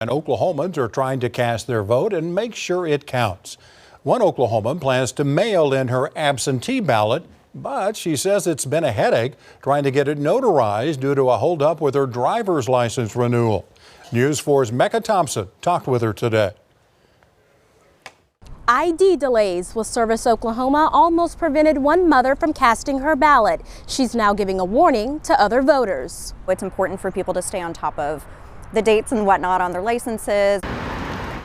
And Oklahomans are trying to cast their vote and make sure it counts. One Oklahoman plans to mail in her absentee ballot, but she says it's been a headache trying to get it notarized due to a holdup with her driver's license renewal. News 4's Mecca Thompson talked with her today. ID delays with Service Oklahoma almost prevented one mother from casting her ballot. She's now giving a warning to other voters. It's important for people to stay on top of the dates and whatnot on their licenses.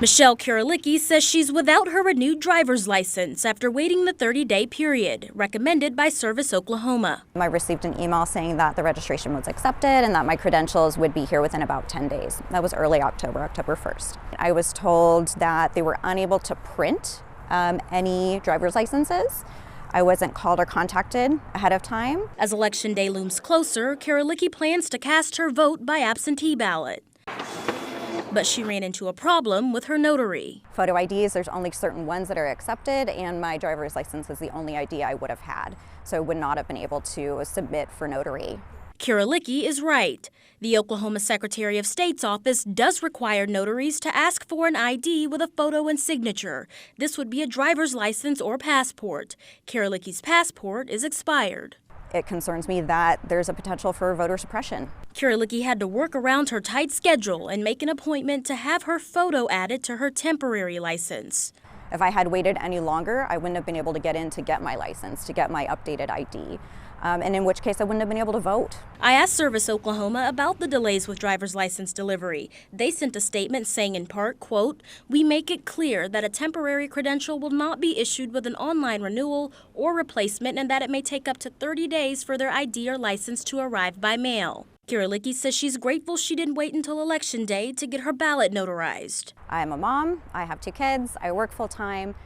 Michelle Karalicki says she's without her renewed driver's license after waiting the 30-day period recommended by Service Oklahoma. I received an email saying that the registration was accepted and that my credentials would be here within about 10 days. That was early October, October 1st. I was told that they were unable to print any driver's licenses. I wasn't called or contacted ahead of time. As Election Day looms closer, Karalicki plans to cast her vote by absentee ballot. But she ran into a problem with her notary. Photo IDs, there's only certain ones that are accepted, and my driver's license is the only ID I would have had, so I would not have been able to submit for notary. Karalicki is right. The Oklahoma Secretary of State's office does require notaries to ask for an ID with a photo and signature. This would be a driver's license or passport. Karalicki's passport is expired. It concerns me that there's a potential for voter suppression. Karalicki had to work around her tight schedule and make an appointment to have her photo added to her temporary license. If I had waited any longer, I wouldn't have been able to get in to get my license, to get my updated ID. And in which case I wouldn't have been able to vote. I asked Service Oklahoma about the delays with driver's license delivery. They sent a statement saying in part, quote, "We make it clear that a temporary credential will not be issued with an online renewal or replacement and that it may take up to 30 days for their ID or license to arrive by mail." Karalicki says she's grateful she didn't wait until Election Day to get her ballot notarized. I'm a mom, I have 2 kids, I work full time.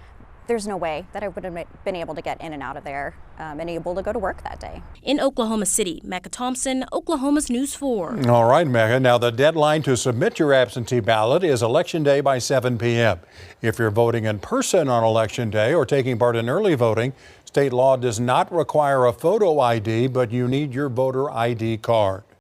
There's no way that I would have been able to get in and out of there and able to go to work that day. In Oklahoma City, Mecca Thompson, Oklahoma's News 4. All right, Mecca. Now, the deadline to submit your absentee ballot is Election Day by 7 p.m. If you're voting in person on Election Day or taking part in early voting, state law does not require a photo ID, but you need your voter ID card.